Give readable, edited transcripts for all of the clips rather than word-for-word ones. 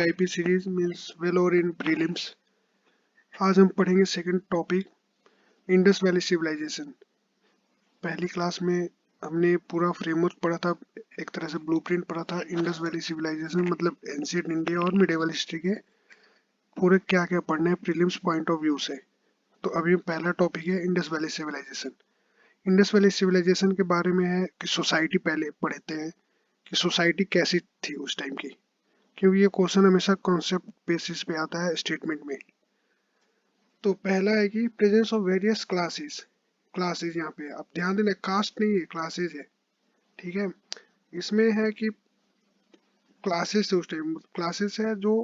IP series means well और in prelims. आज हम पढ़ेंगे second topic, Indus valley civilisation. पहली क्लास में हमने पूरा फ्रेमवर्क पढ़ा था, एक तरह से ब्लूप्रिंट पढ़ा था। इंडस वैली सिविलाइजेशन मतलब एंशिएंट इंडिया और मिडिवल हिस्ट्री के पूरे क्या क्या पढ़ने हैं प्रीलिम्स पॉइंट ऑफ व्यू से। तो अभी पहला टॉपिक है Indus valley civilisation. Indus valley civilisation के बारे में है कि सोसाइटी पहले पढ़ते हैं कि सोसाइटी कैसी थी उस टाइम की, क्योंकि ये क्वेश्चन हमेशा कॉन्सेप्ट बेसिस पे आता है स्टेटमेंट में। तो पहला है कि presence of various classes. Classes यहाँ पे आप ध्यान देना, कास्ट नहीं है, क्लासेस है, ठीक है। इसमें है कि क्लासेस उस टाइम क्लासेस है जो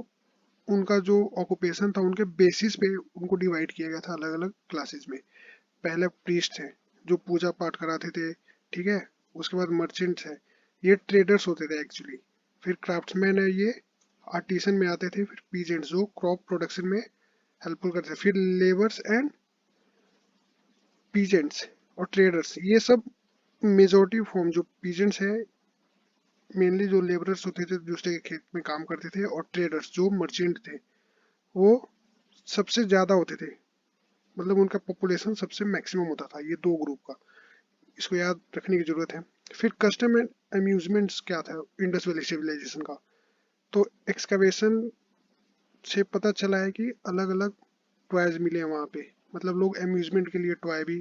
उनका जो ऑक्यूपेशन था उनके बेसिस पे उनको डिवाइड किया गया था अलग अलग क्लासेस में। पहले प्रीस्ट थे जो पूजा पाठ कराते थे, ठीक है। उसके बाद मर्चेंट्स है, ये ट्रेडर्स होते थे एक्चुअली। फिर क्राफ्ट्समैन है, ये आर्टिसन में आते थे। फिर पीजेंट्स जो क्रॉप प्रोडक्शन में हेल्पफुल करते थे। फिर लेबर्स एंड पीजेंट्स और ट्रेडर्स, ये सब मेजोरिटी फॉर्म। जो पीजेंट्स है मेनली जो लेबरर्स होते थे दूसरे के खेत में काम करते थे, और ट्रेडर्स जो मर्चेंट थे वो सबसे ज्यादा होते थे, मतलब उनका पॉपुलेशन सबसे मैक्सिमम होता था, ये दो ग्रुप का। इसको याद रखने की जरूरत है। फिर कस्टम एंड अम्यूजमेंट्स क्या था इंडस वैली सिविलाइजेशन का, तो एक्सकवेशन से पता चला है कि अलग अलग टॉयज मिले हैं वहाँ पे, मतलब लोग अम्यूजमेंट के लिए टॉय भी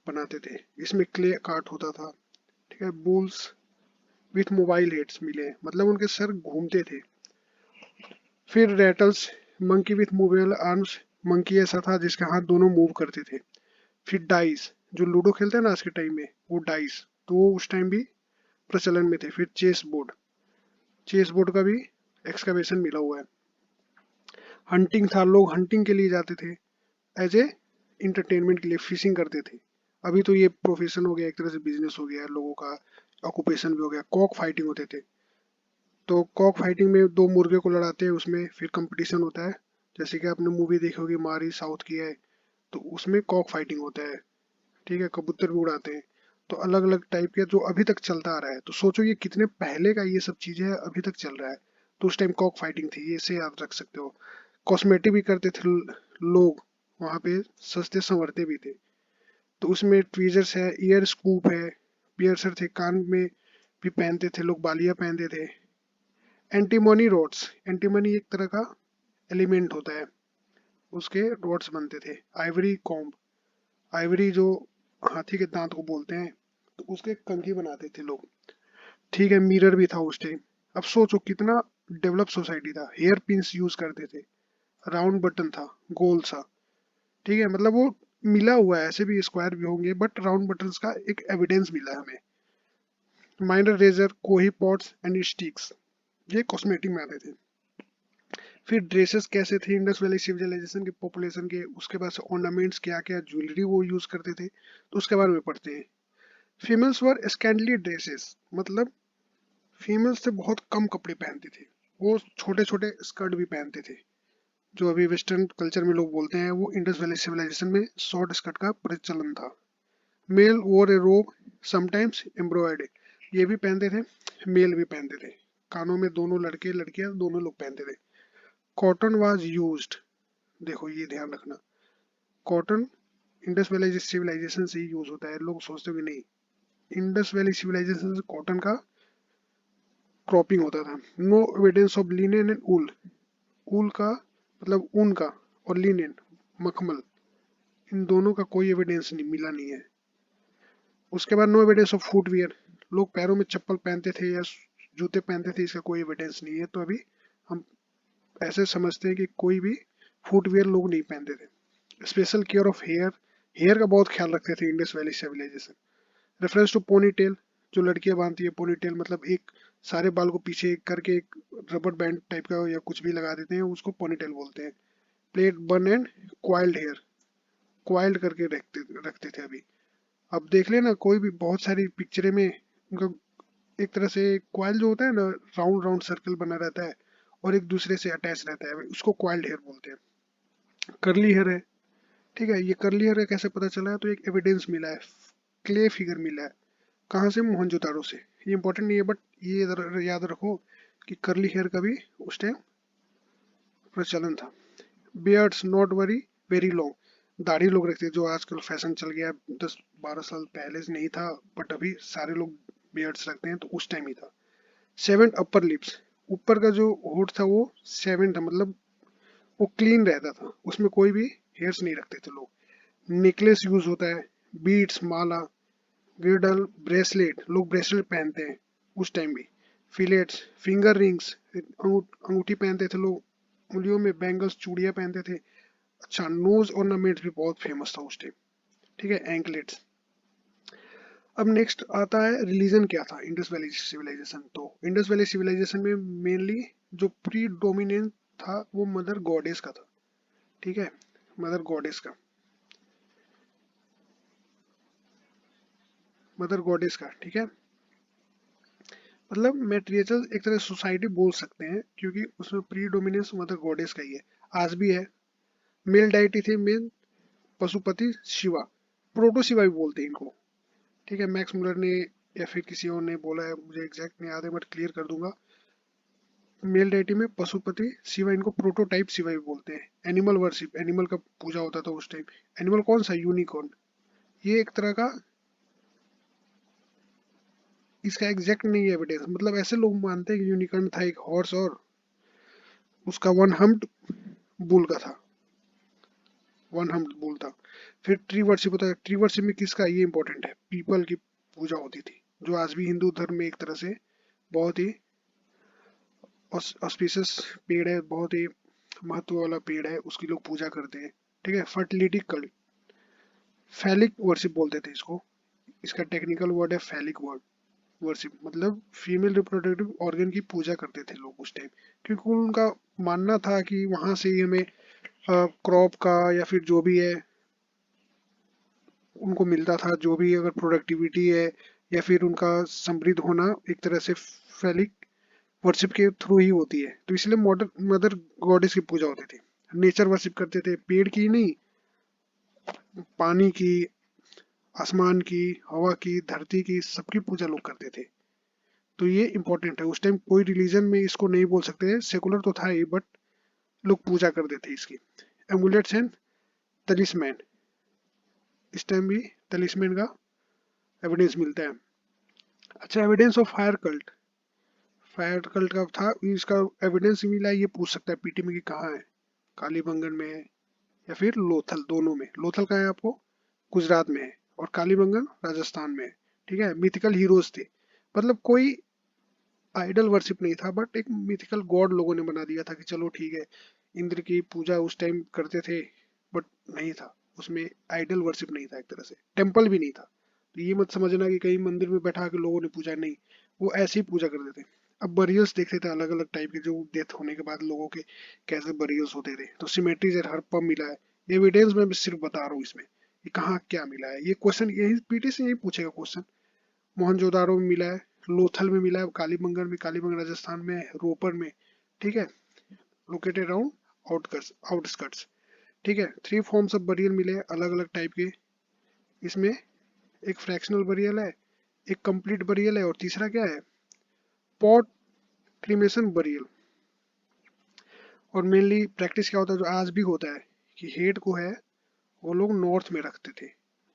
बनाते थे। इसमें क्ले कार्ट होता था, ठीक है। बुल्स विथ मोबाइल हेड्स मिले, मतलब उनके सर घूमते थे। फिर rattles, monkey with movable arms, monkey ऐसा था जिसके हाथ दोनों मूव करते थे। फिर डाइस, जो लूडो खेलते हैं ना आज के टाइम में, वो डाइस, तो वो उस टाइम भी प्रचलन में थे। फिर चेस बोर्ड, चेस बोर्ड का भी एक्सकवेशन मिला हुआ है। हंटिंग था, लोग हंटिंग के लिए जाते थे एज ए इंटरटेनमेंट के लिए, फिशिंग करते थे। अभी तो ये प्रोफेशन हो गया, एक तरह से बिजनेस हो गया, लोगों का ऑक्यूपेशन भी हो गया। कॉक फाइटिंग होते थे, तो कॉक फाइटिंग में दो मुर्गे को लड़ाते हैं, उसमें फिर कंपटीशन होता है। जैसे कि आपने मूवी देखी होगी मारी, साउथ की है, तो उसमें कॉक फाइटिंग होता है, ठीक है। कबूतर भी उड़ाते हैं। तो अलग अलग टाइप के जो अभी तक चलता आ रहा है, तो सोचो ये कितने पहले का ये सब चीजें है, अभी तक चल रहा है। तो उस टाइम कॉक फाइटिंग थी, ये से याद रख सकते हो। कॉस्मेटिक भी करते थे लोग वहाँ पे, सस्ते संवरते भी थे। तो उसमें ट्वीजर्स है, ईयर स्कूप है, पियर्सर थे, कान में भी पहनते थे लोग, बालियां पहनते थे। एंटीमोनी रोड्स, एंटीमोनी एक तरह का एलिमेंट होता है, उसके रोड्स बनते थे। आइवरी कॉम्ब, आइवरी जो हाथी के दांत को बोलते हैं, तो उसके कंघी बनाते थे लोग, ठीक है। मिरर भी था उस टाइम। अब सोचो कितना डेवलप सोसाइटी था। हेयर पिंस यूज करते थे, राउंड बटन था, गोल सा, ठीक है। मतलब वो मिला हुआ है, ऐसे भी स्क्वायर भी होंगे बट राउंड बटन्स का एक एविडेंस मिला है हमें। माइनर रेजर, कोही पॉट्स एंड स्टिक्स, ये कॉस्मेटिक में आते थे। फिर ड्रेसेस कैसे थे इंडस वैली सिविलाइजेशन के पॉपुलेशन के, उसके बाद ऑर्नामेंट्स क्या क्या ज्वेलरी वो यूज करते थे, तो उसके बारे में पढ़ते हैं। फीमेल्स वर स्कैंडली ड्रेसेस, मतलब फीमेल्स से बहुत कम कपड़े पहनते थे, वो छोटे छोटे स्कर्ट भी पहनते थे। जो अभी वेस्टर्न कल्चर में लोग बोलते हैं, वो इंडस वैली सिविलाइजेशन में शॉर्ट स्कर्ट का प्रचलन था। मेल वोर ए रोब, समटाइम्स एम्ब्रॉयड, ये भी पहनते थे, मेल भी पहनते थे। कानों में दोनों, लड़के लड़कियां दोनों लोग पहनते थे। कॉटन वाज यूज्ड, देखो ये ध्यान रखना, कॉटन इंडस वैली सिविलाइजेशन से ही यूज होता है। लोग सोचते हो कि नहीं, इंडस वैली सिविलाइजेशन से कॉटन का क्रॉपिंग होता था। No evidence of linen and wool, wool का मतलब ऊन का, और लिनेन मखमल, इन दोनों का कोई एविडेंस नहीं मिला नहीं है। उसके बाद नो एविडेंस ऑफ फुटवियर, लोग पैरों में चप्पल पहनते थे या जूते पहनते थे, इसका कोई एविडेंस नहीं है। तो अभी हम ऐसे समझते हैं कि कोई भी फुटवियर लोग नहीं पहनते थे। Special care of hair, hair का बहुत ख्याल रखते थे Indus valley civilisation. Reference to pony tail, जो लड़कियां बांधती है पोनी टेल, मतलब एक सारे बाल को पीछे करके एक रबर बैंड टाइप का या कुछ भी लगा देते हैं, उसको पोनी टेल बोलते हैं। प्लेट बन एंड क्वाइल्ड हेयर, क्वाइल्ड करके रखते रखते थे अभी। अब देख लेना कोई भी बहुत सारी पिक्चरें में उनका एक तरह से क्वाइल जो होता है ना, राउंड राउंड सर्कल बना रहता है और एक दूसरे से अटैच रहता है, उसको क्वाइल्ड हेयर बोलते हैं। करली हेयर है, ठीक है। ये करली हेयर कैसे पता चला है, तो एक एविडेंस मिला है, क्ले फिगर मिला है। कहाँ से? मोहनजोदाड़ो से। ये इंपॉर्टेंट नहीं है बट ये याद रखो कि करली हेयर का भी उस टाइम प्रचलन था। Beards not very very long, दाढ़ी लोग रखते, जो आजकल फैशन चल गया, 10-12 साल पहले से नहीं था, बट अभी सारे लोग बियर्ड्स रखते हैं, तो उस टाइम ही था। 7 अपर लिप्स, ऊपर का जो होठ था वो 7 था, मतलब वो क्लीन रहता था, उसमें कोई भी हेयर्स नहीं रखते थे लोग। नेकलेस यूज होता है, बीड्स, माला, गिर्डल, ब्रेसलेट, लोग ब्रेसलेट पहनते हैं उस टाइम भी। फिलेट्स, फिंगर रिंग्स, अंगूठी पहनते थे लोग, उंगलियों में बैंगल्स, चूड़ियां पहनते थे। अच्छा, नोज ऑर्नामेंट्स भी बहुत फेमस था उस टाइम। ठीक है, एंकलेट्स। अब नेक्स्ट आता है रिलीजन क्या था इंडस वैली सिविलाइजेशन। तो इंडस वैली सिविलाइजेशन में मेनली जो प्री डोमिनेंट था वो मदर गॉडेस का था। ठीक है, मदर गॉडेस का, मदर गॉडेस का, ठीक है। मतलब मेट्रियचल एक तरह सोसाइटी बोल सकते हैं, क्योंकि उसमें प्री डोमिनेंस मदर गॉडेस का ही है, आज भी है। मेल डाइटी थे मेन पशुपति शिवा, प्रोटो शिवा भी बोलते हैं इनको। ठीक है, मैक्स मुलर ने या फिर किसी और ने बोला है, मुझे एग्जैक्ट नहीं याद है, बट क्लियर कर दूंगा। मेल डाइटी में पशुपति शिवा, इनको प्रोटोटाइप शिवा भी बोलते हैं। एनिमल वर्शिप, एनिमल का पूजा होता था उस टाइम। एनिमल कौन सा, यूनिकॉर्न, ये एक तरह का, इसका एग्जैक्ट नहीं है एविडेंस, मतलब ऐसे लोग मानते हैं कि यूनिकॉर्न था एक हॉर्स, और उसका वन हम्प्ड बुल का था, वन हम्प्ड बुल था। फिर ट्री वर्शिप होता है, ट्री वर्शिप में किसका, ये इंपॉर्टेंट है, पीपल की पूजा होती थी, जो आज भी हिंदू धर्म में एक तरह से बहुत ही ऑस्पिशियस पेड़ है, बहुत ही महत्व वाला पेड़ है, उसकी लोग पूजा करते हैं। ठीक है, फर्टिलिटी कल्ट, फैलिक वर्शिप बोलते थे इसको, इसका टेक्निकल वर्ड है फैलिक वर्ड वर्शिप, मतलब फीमेल रिप्रोडक्टिव ऑर्गन की पूजा करते थे लोग उस टाइम, क्योंकि उनका मानना था कि वहां से ही हमें क्रॉप का या फिर जो भी है उनको मिलता था, जो भी अगर प्रोडक्टिविटी है या फिर उनका समृद्ध होना एक तरह से फैलिक वर्शिप के थ्रू ही होती है, तो इसलिए मॉडर्न मदर गॉडेस की पूजा होती थी। नेचर वर्शिप करते थे, पेड़ की नहीं, पानी की, आसमान की, हवा की, धरती की, सबकी पूजा लोग करते थे। तो ये इंपॉर्टेंट है, उस टाइम कोई रिलीजन में इसको नहीं बोल सकते, सेकुलर तो था ही, बट लोग पूजा करते थे इसकी। एमुलेट्स एंड तलिस्मैन, इस टाइम भी तलिस्मैन का एविडेंस मिलता है। अच्छा, evidence of fire cult, fire cult का था, इसका एविडेंस मिला है, ये पूछ सकता है पीटी में कि कहाँ है, कालीबंगन में है या फिर लोथल, दोनों में। लोथल का है आपको, गुजरात में है, और कालीबंगन राजस्थान में है। ठीक है, मिथिकल हीरोज थे, मतलब कोई आइडल वर्शिप नहीं था, बट एक मिथिकल गॉड लोगों ने बना दिया था कि चलो ठीक है, इंद्र की पूजा उस टाइम करते थे, बट नहीं था उसमें, आइडल वर्शिप नहीं था, एक तरह से टेम्पल भी नहीं था। तो ये मत समझना कि कहीं मंदिर में बैठा के लोगों ने पूजा, नहीं, वो ऐसे ही पूजा करते थे। अब बरियल्स देखते थे अलग अलग टाइप के, जो डेथ होने के बाद लोगों के कैसे बरियल्स होते थे, तो सिमेट्रीज हर पब मिला है। एविडेंस मैं सिर्फ बता रहा हूँ इसमें, कि कहाँ क्या मिला है, ये क्वेश्चन यही पीटी से यही पूछेगा क्वेश्चन। मोहनजोदारो में मिला है, लोथल में मिला है, कालीबंगन में, कालीबंगन राजस्थान में, रोपर में। ठीक है, लोकेटेड अराउंड आउटस्कर्ट्स। ठीक है, 3 फॉर्म्स ऑफ बरियल मिले हैं अलग अलग टाइप के इसमें। एक फ्रैक्शनल बरियल है, एक कंप्लीट बरियल है, और तीसरा क्या है, पॉट क्रीमेशन बरियल। और मेनली प्रैक्टिस क्या होता है, जो आज भी होता है, कि हेड को है वो लोग नॉर्थ में रखते थे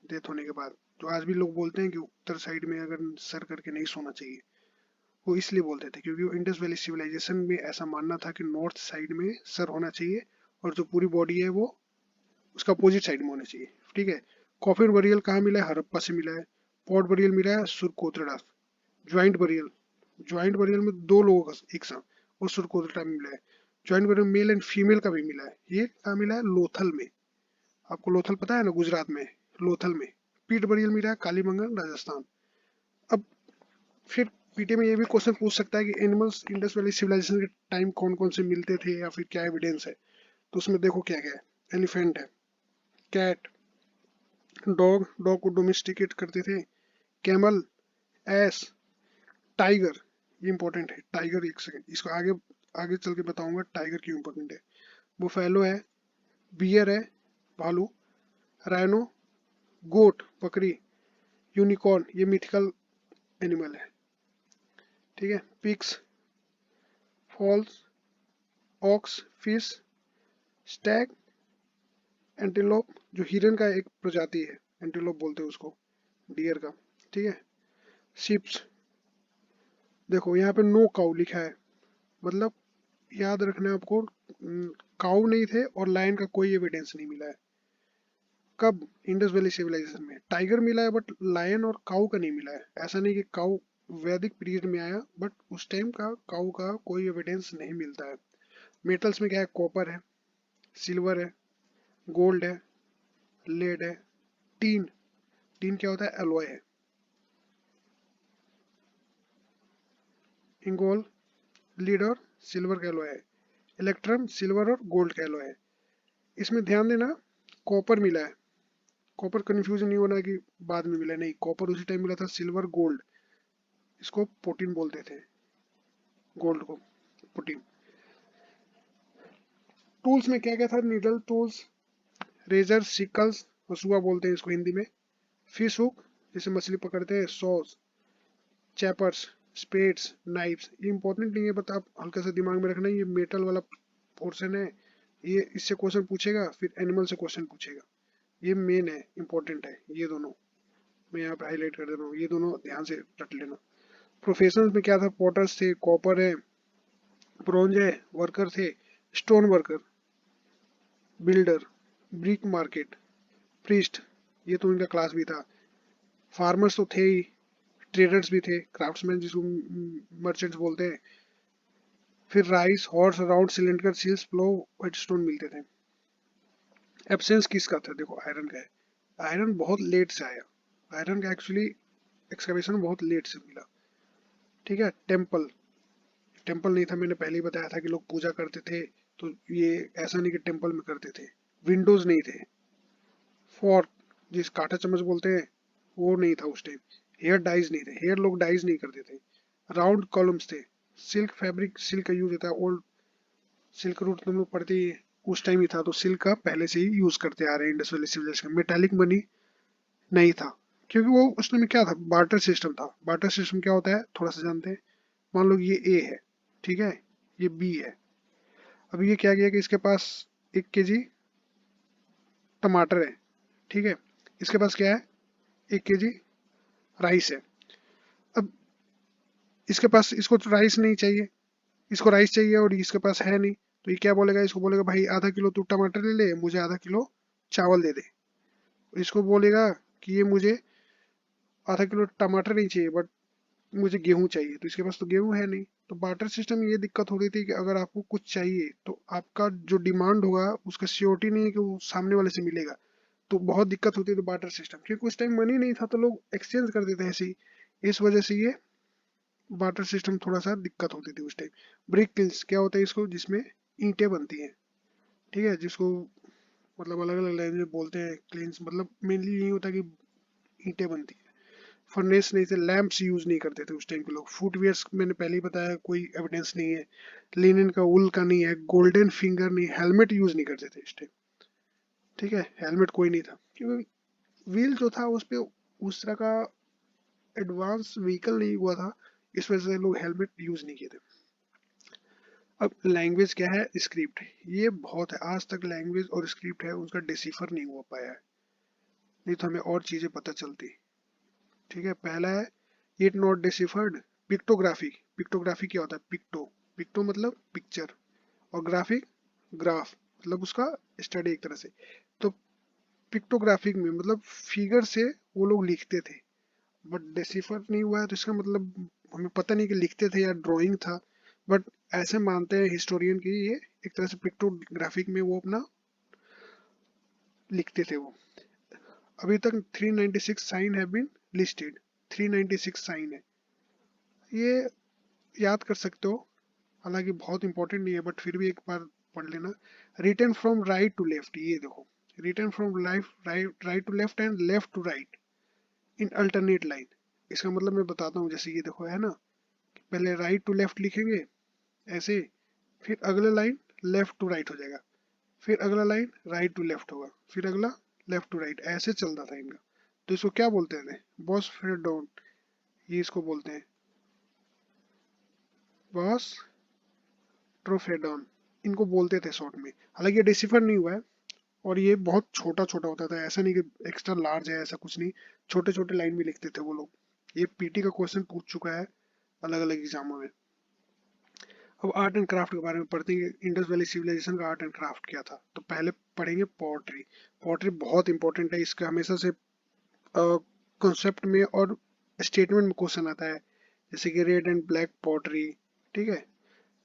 डेथ होने के बाद। तो आज भी लोग बोलते हैं कि उत्तर साइड में अगर सर करके नहीं सोना चाहिए, वो इसलिए बोलते थे क्योंकि वो इंडस वैली सिविलाइजेशन में ऐसा मानना था कि नॉर्थ साइड में सर होना चाहिए, और जो पूरी बॉडी है वो उसका अपोजिट साइड में होना चाहिए। ठीक है, कॉफिन बरियल कहाँ मिला है, हड़प्पा से मिला है। पॉट बरियल मिला है Surkotada. Joint burial, joint burial में 2 लोगों का एक साथ, वो सुरकोतड़ा में मिला है। Joint burial male and female का भी मिला है, ये कहाँ मिला है, लोथल में। आपको लोथल पता है ना, गुजरात में, लोथल में। पीट बरियल मिला है कालीबंगन राजस्थान। अब फिर पीटी में ये भी क्वेश्चन पूछ सकता है कि एनिमल्स इंडस वैली सिविलाइजेशन के टाइम कौन कौन से मिलते थे या फिर क्या एविडेंस है। तो उसमें देखो क्या क्या है, एलिफेंट है, कैट, डॉग, डॉग को डोमेस्टिकेट करते थे, कैमल, एस, टाइगर, ये इंपॉर्टेंट है, टाइगर, एक सेकंड इसको आगे आगे चल के बताऊंगा टाइगर क्यों इंपॉर्टेंट है। बुफेलो है, बियर है, भालू, राइनो, गोट, बकरी, यूनिकॉर्न, ये मिथिकल एनिमल है। ठीक है, pigs, fowls, ox, fish, stag, antelope जो हिरन का एक प्रजाति है, एंटीलोप बोलते हैं उसको, डियर का, ठीक है। शिप्स, देखो यहाँ पे नो काउ लिखा है, मतलब याद रखना है आपको, काउ नहीं थे और लायन का कोई एविडेंस नहीं मिला है। कब? इंडस वैली सिविलाइजेशन में टाइगर मिला है बट लायन और काऊ का नहीं मिला है। ऐसा नहीं कि काऊ वैदिक पीरियड में आया, बट उस टाइम का काऊ का कोई एविडेंस नहीं मिलता है। मेटल्स में क्या है? कॉपर है, सिल्वर है, गोल्ड है, लेड है, टीन। टीन क्या होता है? एलॉय है। इंगोल लीड और सिल्वर का एलॉय है। इलेक्ट्रम सिल्वर और गोल्ड का एलॉय है। इसमें ध्यान देना, कॉपर मिला है। कॉपर कंफ्यूजन नहीं होना कि बाद में मिला, नहीं, कॉपर उसी टाइम मिला था। सिल्वर, गोल्ड, इसको प्रोटीन बोलते थे, गोल्ड को प्रोटीन। टूल्स में क्या क्या था? नीडल टूल्स, रेजर, सिकल्स, हसुआ बोलते हैं इसको हिंदी में, फिश हुक जिसे मछली पकड़ते हैं, सॉस, चैपर्स, स्पेड्स, नाइफ्स। ये इंपॉर्टेंट नहीं है, बट आप हल्का सा दिमाग में रखना, ये मेटल वाला पोर्शन है, ये इससे क्वेश्चन पूछेगा, फिर एनिमल से क्वेश्चन पूछेगा। ये मेन है, इंपॉर्टेंट है ये दोनों। मैं यहाँ पे हाईलाइट कर दे रहा हूँ, ये दोनों ध्यान से रट लेना। प्रोफेशनल में क्या था? पॉटर्स थे, कॉपर है, ब्रोंज है, वर्कर थे, stone worker, builder, brick market, priest, ये तो इनका क्लास भी था। फार्मर्स तो थे ही, ट्रेडर्स भी थे, क्राफ्ट्समैन जिसको मर्चेंट्स बोलते हैं। फिर rice, horse, round, cylinder, seals, plough, white stone मिलते थे। एब्सेंस किसका था? देखो आयरन का है। आयरन बहुत लेट से आया, आयरन का एक्चुअली एक्सकवेशन बहुत लेट से मिला, ठीक है। टेम्पल, टेम्पल नहीं था, मैंने पहले ही बताया था कि लोग पूजा करते थे, तो ये ऐसा नहीं कि टेम्पल में करते थे। विंडोज नहीं थे। फॉर्क, जिस कांटा चम्मच बोलते हैं, वो नहीं था उस टाइम। हेयर डाइज नहीं थे, हेयर लोग डाइज नहीं करते थे। राउंड कॉलम्स थे। सिल्क फैब्रिक, सिल्क का यूज होता है, ओल्ड सिल्क रूट तुम लोग पढ़ते ही, उस टाइम ही था, तो सिल्क का पहले से ही यूज करते आ रहे हैं Indus valley civilisation. Metallic money नहीं था, क्योंकि वो उस टाइम क्या था? बार्टर सिस्टम था। बार्टर सिस्टम क्या होता है थोड़ा सा जानते हैं। मान लो ये ए है, ठीक है, ये बी है। अब ये क्या किया कि इसके पास 1 kg टमाटर है, ठीक है, इसके पास क्या है? 1 kg राइस है। अब इसके पास, इसको तो राइस नहीं चाहिए, इसको राइस चाहिए और इसके पास है नहीं, तो ये क्या बोलेगा? इसको बोलेगा भाई आधा किलो तू टमाटर ले ले, मुझे आधा किलो चावल दे दे। इसको बोलेगा कि ये मुझे आधा किलो टमाटर नहीं चाहिए, बट मुझे गेहूं चाहिए, तो इसके पास तो गेहूं है नहीं। तो बार्टर सिस्टम में ये दिक्कत हो रही थी कि अगर आपको कुछ चाहिए तो आपका जो डिमांड होगा उसका श्योरिटी नहीं है कि वो सामने वाले से मिलेगा, तो बहुत दिक्कत होती है। तो बार्टर सिस्टम, क्योंकि उस टाइम मनी नहीं था तो लोग एक्सचेंज कर देते हैं ऐसे ही, इस वजह से ये बार्टर सिस्टम थोड़ा सा दिक्कत होती थी उस टाइम। ब्रिक किल्स क्या होता है? इसको जिसमें ईंटें बनती हैं, ठीक है, जिसको मतलब अलग अलग लैंग्वेज में बोलते हैं, क्लींस, मतलब मेनली यही होता है कि ईंटें बनती हैं। फर्नेस नहीं थे, लैंप्स यूज नहीं करते थे उस टाइम के लोग। फुटवियर्स मैंने पहले ही बताया, कोई एविडेंस नहीं है। लिनन का, वुल का नहीं है। गोल्डन फिंगर नहीं, हेलमेट यूज नहीं करते थे इस टाइम, ठीक है, हेलमेट कोई नहीं था, क्योंकि व्हील जो था उस पे उस तरह का एडवांस व्हीकल नहीं हुआ था, इस वजह से लोग हेलमेट यूज नहीं किए थे। अब लैंग्वेज क्या है? स्क्रिप्ट, ये बहुत है, आज तक लैंग्वेज और स्क्रिप्ट है उसका डिसिफर नहीं हो पाया है, नहीं तो हमें और चीजें पता चलती, ठीक है। पहला है it not deciphered. Pictography, pictography क्या होता है? पिक्टो, पिक्टो मतलब पिक्चर, और ग्राफिक, ग्राफ, मतलब उसका स्टडी एक तरह से। तो पिक्टोग्राफिक में मतलब फिगर से वो लोग लिखते थे, बट डिसिफर नहीं हुआ है, तो इसका मतलब हमें पता नहीं कि लिखते थे या ड्राइंग था, बट ऐसे मानते हैं हिस्टोरियन की ये एक तरह से पिक्टोग्राफिक में वो अपना लिखते थे वो। अभी तक 396 sign have been listed, 396 sign है, ये याद कर सकते हो, हालांकि बहुत इंपॉर्टेंट नहीं है, बट फिर भी एक बार पढ़ लेना। Return from right to left, ये देखो, return from right to left and left to right in alternate line. इसका मतलब मैं बताता हूँ, जैसे ये देखो है ना, पहले राइट टू लेफ्ट लिखेंगे ऐसे, फिर अगला लाइन लेफ्ट टू राइट हो जाएगा, फिर अगला लाइन राइट टू लेफ्ट होगा, फिर अगला लेफ्ट टू राइट, ऐसे चलता था इनका। तो इसको क्या बोलते थे? बॉस फ्रेडोन, ये इसको बोलते हैं बॉस ट्रोफेडॉन, इनको बोलते थे शॉर्ट में। हालांकि ये डिसिफर नहीं हुआ है, और ये बहुत छोटा छोटा होता था, ऐसा नहीं कि एक्स्ट्रा लार्ज है, ऐसा कुछ नहीं, छोटे छोटे लाइन में लिखते थे वो लोग। ये पीटी का क्वेश्चन पूछ चुका है अलग अलग एग्जामों में। अब आर्ट एंड क्राफ्ट के बारे में पढ़ते हैं, इंडस वैली सिविलाइजेशन का आर्ट एंड क्राफ्ट क्या था। तो पहले पढ़ेंगे पॉटरी। पॉटरी बहुत इंपॉर्टेंट है, इसका हमेशा से कॉन्सेप्ट में और स्टेटमेंट में क्वेश्चन आता है, जैसे कि रेड एंड ब्लैक पॉटरी। ठीक है,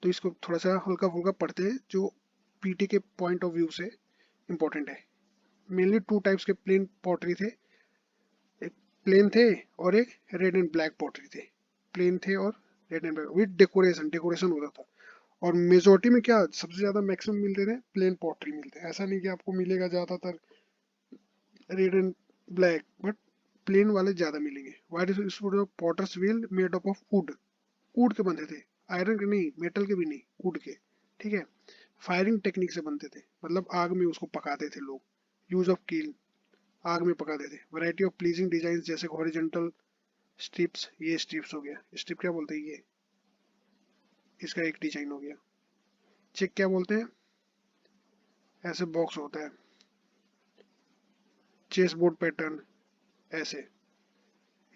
तो इसको थोड़ा सा हल्का फुल्का पढ़ते हैं, जो पीटी के पॉइंट ऑफ व्यू से इम्पोर्टेंट है। मेनली टू टाइप्स के प्लेन पॉटरी थे, एक प्लेन थे और एक रेड एंड ब्लैक पॉटरी थे। प्लेन थे और red and black with decoration, decoration होता था। और मेजोरिटी में क्या सबसे ज्यादा मैक्सिमम मिलते थे, प्लेन पॉटरी मिलते हैं। ऐसा नहीं कि आपको मिलेगा ज्यादातर red and black, but plain वाले ज्यादा मिलेंगे। White is potter's wheel made up of wood, wood के बनते थे, आयरन के नहीं, मेटल के भी नहीं, वुड के। ठीक है, फायरिंग टेक्निक से बनते थे, मतलब आग में उसको पकाते थे लोग। यूज ऑफ कील, आग में पकाते थे। वैरायटी ऑफ प्लीजिंग डिजाइन, जैसे हॉरिजॉन्टल स्ट्रिप्स, ये स्ट्रिप्स हो गया, स्ट्रिप क्या बोलते हैं ये, इसका एक डिजाइन हो गया। चेक क्या बोलते हैं, ऐसे बॉक्स होता है। चेस बोर्ड पैटर्न, ऐसे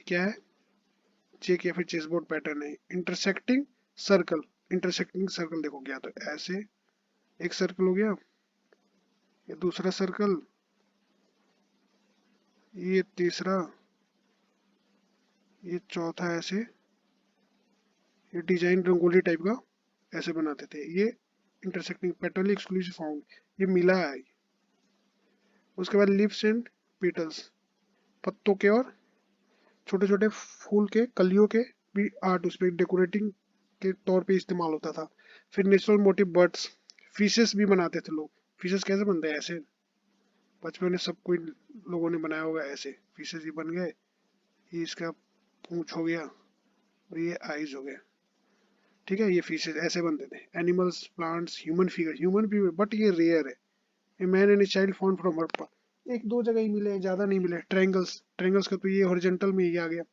क्या है, चेक या फिर चेस बोर्ड पैटर्न है। इंटरसेक्टिंग सर्कल, इंटरसेक्टिंग सर्कल देखो क्या, तो ऐसे एक सर्कल हो गया, ये दूसरा सर्कल, ये तीसरा, ये चौथा, ऐसे ये डिजाइन रंगोली टाइप का ऐसे बनाते थे। ये इंटरसेक्टिंग पैटर्न एक्सक्लूसिव फाउंड, ये मिला है। उसके बाद लिप्स एंड पेटल्स, पत्तों के और छोटे छोटे फूल के कलियों के भी आर्ट उसपे डेकोरेटिंग के तौर पे इस्तेमाल होता था। फिर नेचुरल मोटिव बर्ड्स, फिशेस भी बनाते थे लोग। फिशेस कैसे बनते हैं, ऐसे बचपन में सब कोई लोगों ने बनाया होगा, ऐसे फिशेस ही बन गए। ये इसका पूंछ हो गया और ये आईज हो गया। ठीक है, ये फिशेस ऐसे बनते थे। Animals, plants, human figure, human figure, but ये रेयर है। A man and a child found from Harappa, एक दो जगह ही मिले हैं, ज्यादा नहीं मिले। ट्रायंगल्स, ट्रायंगल्स का तो ये हॉरिजॉन्टल में ही आ गया,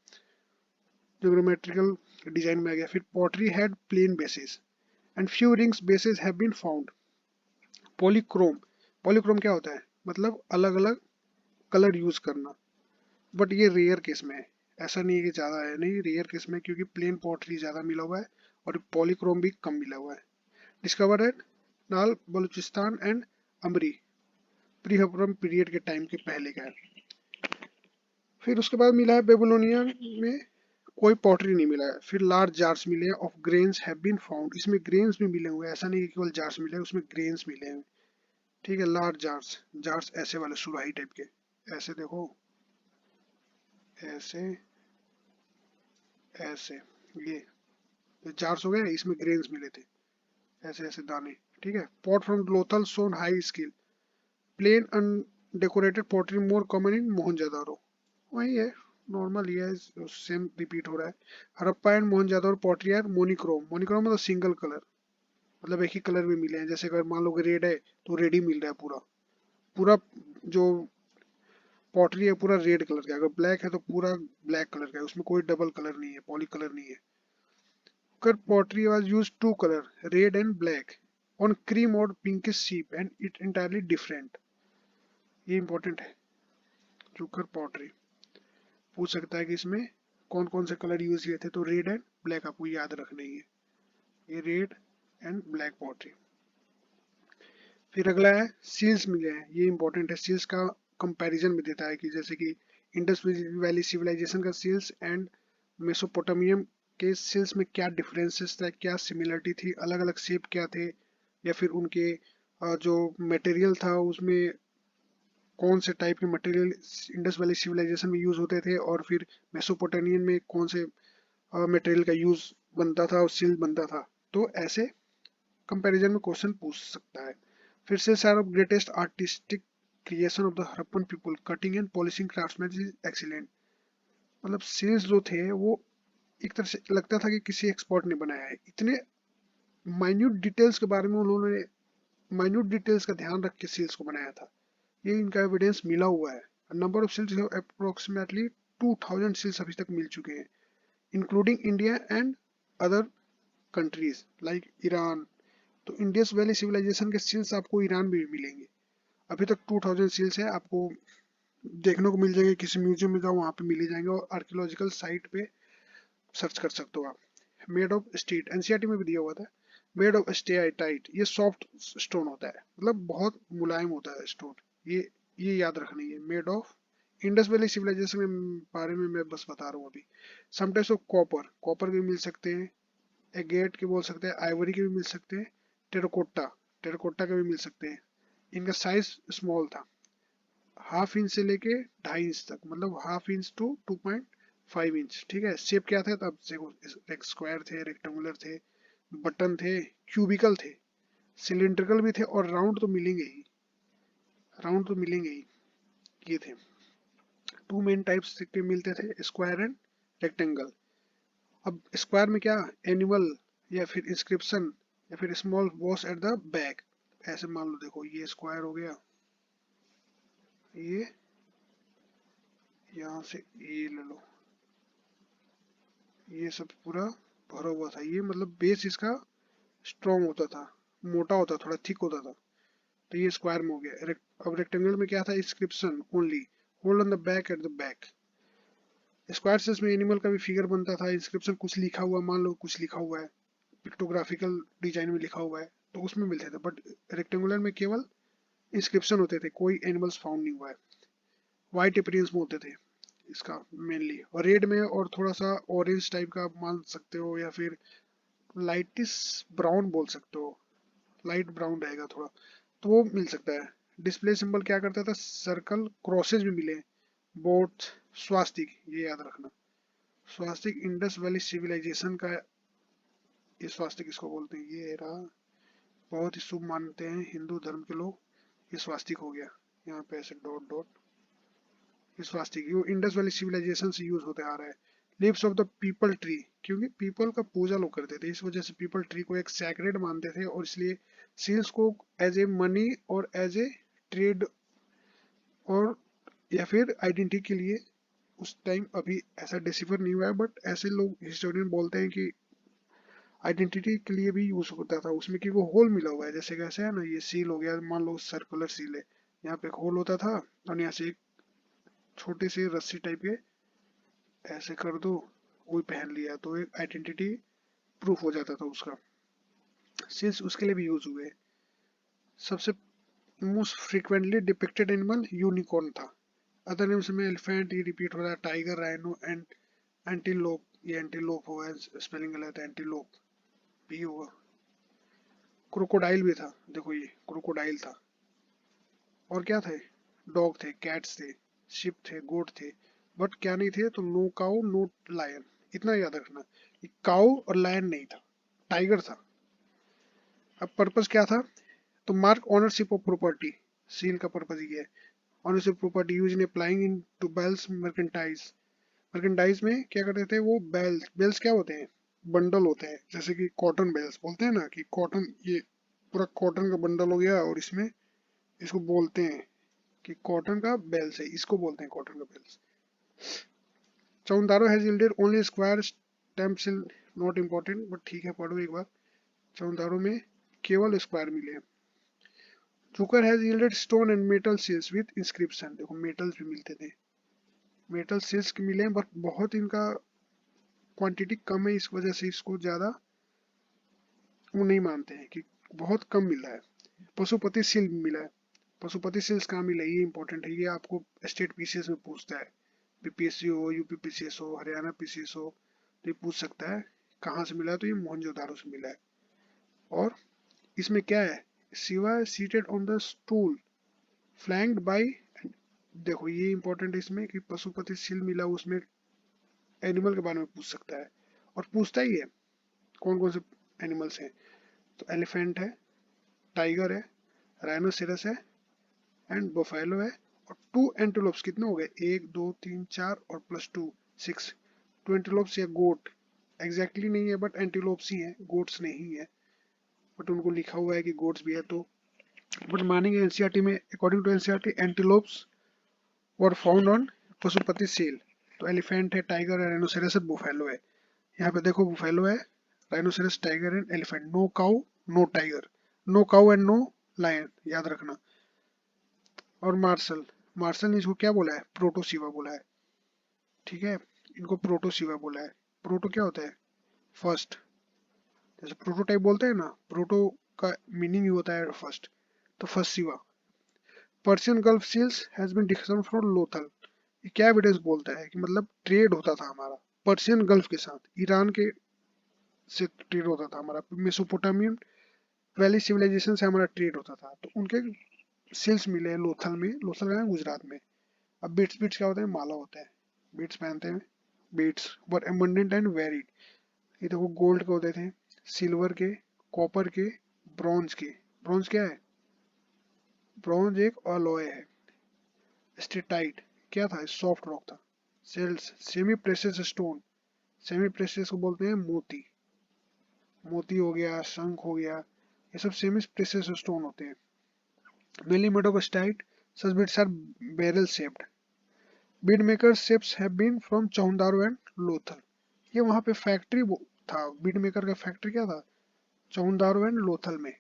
ज्योमेट्रिकल डिजाइन में आ गया। फिर pottery had plain basis and few rings basis have been found. Polychrome, polychrome क्या होता है, मतलब अलग अलग कलर यूज करना, बट ये रेयर केस में है। ऐसा नहीं है कि ज्यादा है, नहीं, रेयर केस में, क्योंकि प्लेन पॉटरी ज्यादा मिला हुआ है और पॉलीक्रोम भी कम मिला हुआ है। डिस्कवर एट नाल Balochistan and Amari, pre हब्रम period के टाइम के पहले का है। फिर उसके बाद मिला है बेबीलोनिया में कोई पॉटरी नहीं मिला है। फिर लार्ज जार्स मिले हैं of grains have been found, इसमें ग्रेन्स भी मिले हुए हैं, ऐसा नहीं कि केवल जार्स मिले हैं, उसमें ग्रेन्स मिले हैं। ठीक है, लार्ज जार्स, जार्स ऐसे वाले सुराही टाइप के, ऐसे देखो, ऐसे, ऐसे, ये जार्स हो गए, इसमें ग्रेन्स मिले थे, ऐसे ऐसे दाने। ठीक है, pot from Lothal shown high skill, plain undecorated pottery more common in Mohenjodaro, वही है, नॉर्मल ही है, सेम रिपीट हो रहा है। Harappa and Mohenjodaro pottery are monochrome, monochrome मतलब सिंगल कलर, मतलब एक ही कलर में मिले हैं। जैसे अगर मान लो कि रेड है तो रेड ही मिल रहा है पूरा, पूरा जो पॉटरी है पूरा रेड कलर का, अगर ब्लैक है तो पूरा ब्लैक कलर का है, उसमें कोई डबल कलर नहीं है, पॉली कलर नहीं है। कर pottery was used to colour red and black on cream और pinkish slip and it entirely different, ये इंपॉर्टेंट है। चूकर पॉटरी पूछ सकता है कि इसमें कौन कौन से कलर यूज किए थे, तो रेड एंड ब्लैक आपको याद रखना ही है, ये रेड एंड ब्लैक पॉटरी। फिर अगला है सील्स मिले हैं, ये इंपॉर्टेंट है, सील्स का कंपैरिजन में देता है कि जैसे कि इंडस वैली सिविलाइजेशन का सील्स एंड मेसोपोटामियम के सील्स में क्या डिफरेंसेस था, क्या सिमिलरिटी थी, अलग अलग शेप क्या थे, या फिर उनके जो मटेरियल था उसमें कौन से टाइप के मटेरियल इंडस वैली सिविलाइजेशन में यूज होते थे, और फिर मेसोपोटामियन में कौन से मटेरियल का यूज बनता था और सील बनता था। तो ऐसे कंपैरिजन में क्वेश्चन पूछ सकता है। फिर से सार of greatest artistic creation of the Harappan people, cutting and polishing craftsman is excellent, मतलब सील्स जो थे वो एक तरह से लगता था कि किसी एक्सपर्ट ने बनाया है, इतने माइन्यूट डिटेल्स के बारे में उन्होंने, माइन्यूट डिटेल्स का ध्यान रख के सील्स को बनाया था। ये इनका एविडेंस मिला हुआ है। Number of seals approximately 2000 seals अभी तक मिल चुके हैं, including India and other countries like Iran, तो इंडस वैली सिविलाइजेशन के सील्स आपको ईरान में भी मिलेंगे। अभी तक 2000 सील्स है, आपको देखने को मिल जाएंगे, किसी म्यूजियम में जाओ वहाँ पे मिल ही जाएंगे, और आर्कियोलॉजिकल साइट पे सर्च कर सकते हो आप। मेड ऑफ स्टेट, एनसीईआरटी में भी दिया हुआ था। मेड ऑफ स्टेटाइट, ये सॉफ्ट स्टोन होता है, मतलब बहुत मुलायम होता है स्टोन। ये याद रखनी है। Made of, Indus valley civilisation के बारे में मैं बस बता रहा हूँ अभी। समटाइम्स ऑफ कॉपर, कॉपर के भी मिल सकते हैं, एगेट के बोल सकते हैं, आइवरी के भी मिल सकते हैं, टेराकोटा, टेराकोटा के भी मिल सकते हैं। इनका साइज स्मॉल था, हाफ इंच से लेके 2.5 इंच तक, मतलब हाफ इंच टू 2.5 इंच। ठीक है, शेप क्या था तब से, स्क्वायर थे, रेक्टेंगुलर थे, बटन थे, क्यूबिकल थे, सिलिंड्रिकल भी थे, और राउंड तो मिलेंगे ही, राउंड तो मिलेंगे ही। ये थे, टू मेन टाइप्स के मिलते थे, स्क्वायर एंड रेक्टेंगल। अब स्क्वायर में क्या, एनिमल या फिर इंस्क्रिप्शन या फिर small boss at the back. ऐसे मान लो, देखो ये स्क्वायर हो गया, ये यहाँ से ये ले लो, ये सब पूरा भरा हुआ था, ये मतलब बेस इसका स्ट्रॉन्ग होता था, मोटा होता, थोड़ा थिक होता था। तो ये स्क्वायर में हो गया। अब रेक्टेंगल में क्या था, inscription only, hold on the back at the back. Square से इसमें एनिमल का भी फिगर बनता था, इंस्क्रिप्शन कुछ लिखा हुआ, मान लो कुछ लिखा हुआ है, पिक्टोग्राफिकल डिजाइन में लिखा हुआ है, तो उसमें मिलते थे। बट रेक्टेंगुलर में केवल इंस्क्रिप्शन होते थे, कोई एनिमल्स फाउंड नहीं हुआ है। व्हाइट अपीयरेंस में होते थे इसका मेनली, और रेड में और थोड़ा सा ऑरेंज टाइप का आप मान सकते हो, या फिर लाइटिस ब्राउन बोल सकते हो, लाइट ब्राउन रहेगा थोड़ा, तो वो मिल सकता है। डिस्प्ले सिंबल क्या करता था, सर्कल, क्रॉसेज भी मिले, बोट, स्वास्तिक, ये याद रखना। स्वास्तिक इंडस वैली सिविलाइजेशन का, ये स्वास्तिक इसको बोलते हैं, ये रहा, बहुत ही शुभ मानते हैं हिंदू धर्म के लोग। ये स्वास्तिक हो गया, यहाँ पे ऐसे डॉट डॉट, ये स्वास्तिक ये इंडस वैली सिविलाइजेशन से यूज होते आ रहा है। Leaves of the people tree, क्योंकि पीपल का पूजा लोग करते थे, इस वजह से पीपल ट्री को एक सैक्रेड मानते थे, और इसलिए सील्स को एज ए मनी और एज ए ट्रेड और या फिर आइडेंटिटी के लिए उस टाइम, अभी ऐसा डिसिफर नहीं हुआ है, बट ऐसे लोग हिस्टोरियन बोलते हैं कि आइडेंटिटी के लिए भी यूज होता था उसमें, कि वो होल मिला हुआ है, जैसे कैसे है ना, ये सील हो गया, मान लो सर्कुलर सील है, यहाँ पे एक होल होता था, और यहाँ से एक छोटी सी रस्सी टाइप के ऐसे कर दो, वही पहन लिया, तो एक आइडेंटिटी प्रूफ हो जाता था उसका। सील्स उसके लिए भी यूज हुए। सबसे most frequently depicted animal unicorn था। अदर नेम्स में एलिफेंट, ये रिपीट हो रहा है, टाइगर, राइनो एंड एंटीलोप, ये एंटीलोप हुआ है, स्पेलिंग गलत है, एंटीलोप भी हुआ। क्रोकोडाइल भी था, देखो ये क्रोकोडाइल था। और क्या थे, डॉग थे, कैट्स थे, शिप थे, गोट थे, बट क्या नहीं थे, तो नो काउ नो लायन, इतना याद रखना। काउ और लायन नहीं था, टाइगर था। अब पर्पस क्या था, तो mark ownership of property, seal का पर्पस ये है। Ownership property use in applying in to bales merchandise, merchandise में क्या करते थे वो, बेल्स, बेल्स क्या होते हैं, बंडल होते हैं, जैसे कि कॉटन बेल्स बोलते हैं ना, कि कॉटन, ये पूरा कॉटन का बंडल हो गया, और इसमें इसको बोलते हैं कि कॉटन का बेल्स है, इसको बोलते हैं कॉटन का bales. Chanhudaro has yielded only square stamp seal, not important, but ठीक है, पढ़ो एक बार। चौंदारो में केवल स्क्वायर मिले। चुकर has yielded stone and metal seals with inscription, देखो मेटल्स भी मिलते थे, मेटल सील्स के मिले, बट बहुत इनका क्वांटिटी कम है, इस वजह से इसको ज्यादा वो नहीं मानते हैं, कि बहुत कम मिला है। पशुपति सील मिला है। पशुपति सील्स कहाँ मिला है, ये इंपॉर्टेंट है, ये आपको स्टेट पीसीएस में पूछता है, बीपीएससी हो, यूपी पीसीएस हो, हरियाणा पीसीएस हो, तो ये पूछ सकता है कहाँ से मिला है, तो ये मोहनजोदारो से मिला है। और इसमें क्या है, Shiva seated on the stool flanked by, देखो ये इंपॉर्टेंट है इसमें, कि पशुपति सील मिला, उसमें एनिमल के बारे में पूछ सकता है, और पूछता ही है कौन कौन से एनिमल्स हैं, तो एलिफेंट है, टाइगर है, राइनोसिरस है, एंड बफेलो है, और 2 एंटीलोप्स, कितने हो गए, 1 2 3 4 और +2 6, 2 एंटीलोप्स या गोट, एग्जैक्टली नहीं है, बट एंटीलोप्स ही है, गोट्स नहीं है, बट उनको लिखा हुआ है कि गोट्स भी है, तो बट मानेंगे एनसीईआरटी में, according to NCERT antelopes were found on Pashupati seal. तो एलिफेंट है, टाइगर है, राइनोसेरस है, बुफेलो है। यहाँ पे देखो बुफेलो है, rhinoceros, tiger and elephant, no cow no tiger. No cow and no lion, याद रखना। और मार्शल, मार्शल ने इसको क्या बोला है, प्रोटोसिवा बोला है, ठीक है, इनको प्रोटोसिवा बोला है। प्रोटो क्या होता है, फर्स्ट, जैसे प्रोटोटाइप बोलते हैं ना, प्रोटो का मीनिंग ही होता है फर्स्ट, तो first Shiva. Persian gulf seals has been discussed from Lothal, ये क्या एविडेंस बोलता है कि मतलब ट्रेड होता था हमारा पर्शियन गल्फ के साथ, ईरान के से ट्रेड होता था हमारा, मेसोपोटामियन वैली सिविलाइजेशन से हमारा ट्रेड होता था, तो उनके सील्स मिले हैं लोथल में, लोथल का है गुजरात में। अब बीट्स, बीट्स क्या होते हैं, माला होता है, बीट्स पहनते हैं, beads were abundant and varied. ये देखो गोल्ड के होते थे, सिल्वर के, कॉपर के, ब्रॉन्ज के। ब्रॉन्ज क्या है, ब्रॉन्ज एक अलॉय है। स्टेटाइट क्या था, सॉफ्ट रॉक था। Shells semi precious stone, semi precious को बोलते हैं मोती, मोती हो गया, शंख हो गया, ये सब सेमी प्रेशियस स्टोन होते हैं। Mainly made of steatite, such beads are barrel shaped. Bead maker shops have been from Chanhudaro and Lothal, ये वहां पे फैक्ट्री था, बीड मेकर का फैक्ट्री क्या था, चौंदारो एंड लोथल में।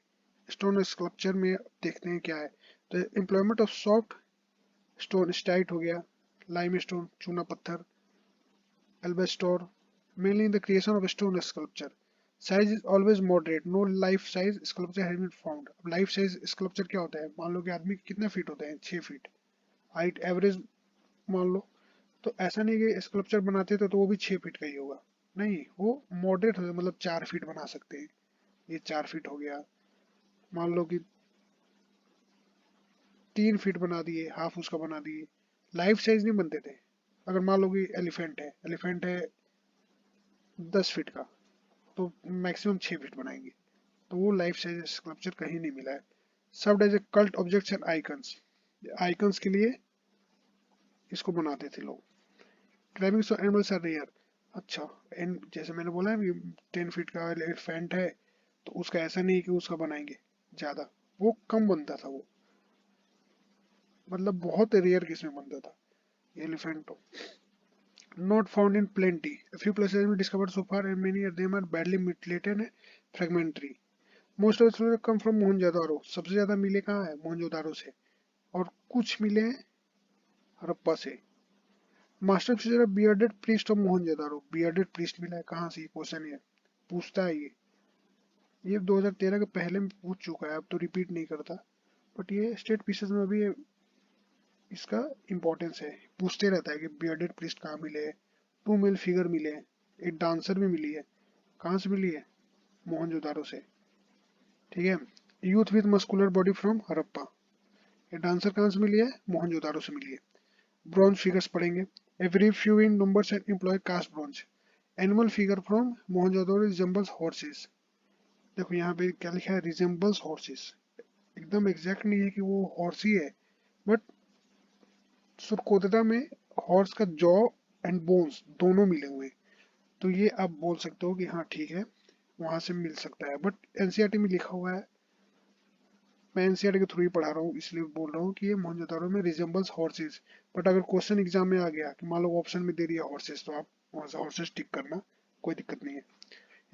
स्टोन स्कल्पचर में देखते हैं क्या है, तो एम्प्लॉयमेंट ऑफ सॉफ्ट स्टोन, स्टाइट हो गया, लाइम स्टोन चूना पत्थर, एल्बेस्टोर, mainly in the creation of stone sculpture. Size is always moderate. No life size sculpture has been found. अब life size sculpture क्या होता है, मान लो कि आदमी कितने फीट होते हैं, 6 फीट हाइट एवरेज मान लो, तो ऐसा नहीं कि स्कल्पचर बनाते थे तो वो भी 6 फीट का ही होगा, नहीं, वो मॉडरेट होगा, मतलब 4 फीट बना सकते हैं, ये 4 फीट हो गया, मान लो कि 3 फीट बना दिए, हाफ उसका बना दिए, लाइफ साइज नहीं बनते थे। अगर मान लो कि एलिफेंट है, एलिफेंट है 10 फीट का, तो मैक्सिमम 6 फीट बनाएंगे, तो वो लाइफ साइज स्कल्पचर कहीं नहीं मिला है। Served as a cult objects and icons, icons के लिए इसको बनाते थे लोग। क्राइमिंग सो एनिमल्स आर रेयर, अच्छा, एंड जैसे मैंने बोला है 10 फीट का एलिफेंट है, तो उसका ऐसा नहीं कि उसका बनाएंगे ज्यादा, वो कम बनता था वो, मतलब बहुत रेयर केस में बनता था एलिफेंट तो। Not found in plenty. A few places have been discovered so far, and many of them are badly mutilated and fragmentary. Most of the come from Mohenjodaro, सबसे ज्यादा मिले कहाँ है, मोहनजोदारो से, और कुछ मिले हैं हड़प्पा से। Master fisher bearded priest of Mohenjodaro, bearded priest मिला है, कहाँ से, क्वेश्चन है, पूछता है ये 2013 के पहले में पूछ चुका है, अब तो रिपीट नहीं करता, बट ये स्टेट पीसेस में भी इसका इम्पोर्टेंस है, पूछते रहता है कि बियर्डेड प्रीस्ट कहाँ मिले हैं, 2 मेल फिगर मिले हैं, एक डांसर भी मिली है, कहाँ से मिली है, मोहनजोदारो से, ठीक है। Youth with muscular body from Harappa, ये डांसर कहाँ से मिली है, मोहनजोदारो से मिली है। ब्रॉन्ज फिगर्स पढ़ेंगे, every few in numbers and employ cast bronze, animal figure from Mohenjodaro resembles horses, देखो यहाँ पे क्या लिखा है, रिजेंबल्स हॉर्सेस, एकदम एग्जैक्ट नहीं है कि वो हॉर्स ही है, बट सुरकोतरा में हॉर्स का जॉ एंड बोन्स दोनों मिले हुए हैं, तो ये आप बोल सकते हो कि हाँ ठीक है, वहां से मिल सकता है, बट एनसीईआरटी में लिखा हुआ है, मैं एनसीईआरटी के थ्रू ही पढ़ा रहा हूँ इसलिए बोल रहा हूँ कि ये मोहनजोदारो में रिजेंबल्स हॉर्सेस, बट अगर क्वेश्चन एग्जाम में आ गया कि मान लो ऑप्शन में दे दिया हॉर्सेस, तो आप वहां से हॉर्सेस टिक करना, कोई दिक्कत नहीं है।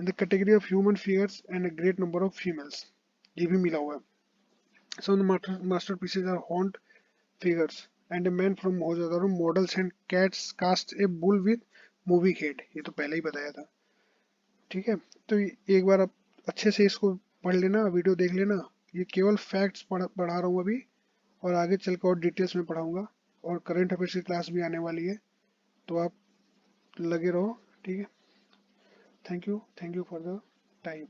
In the category of human figures and a great number of females, ये भी मिला हुआ है। Some masterpieces are haunt figures and a man from Mohenjo-daro models and cats casts a bull with moving head, ये तो पहले ही बताया था, ठीक है। तो एक बार आप अच्छे से इसको पढ़ लेना, वीडियो देख लेना, ये केवल फैक्ट्स पढ़ा रहा हूँ अभी, और आगे चल कर और डिटेल्स में पढ़ाऊंगा, और करंट अफेयर्स की क्लास भी आने वाली है, तो आप लगे रहो, ठीक है। Thank you for the time.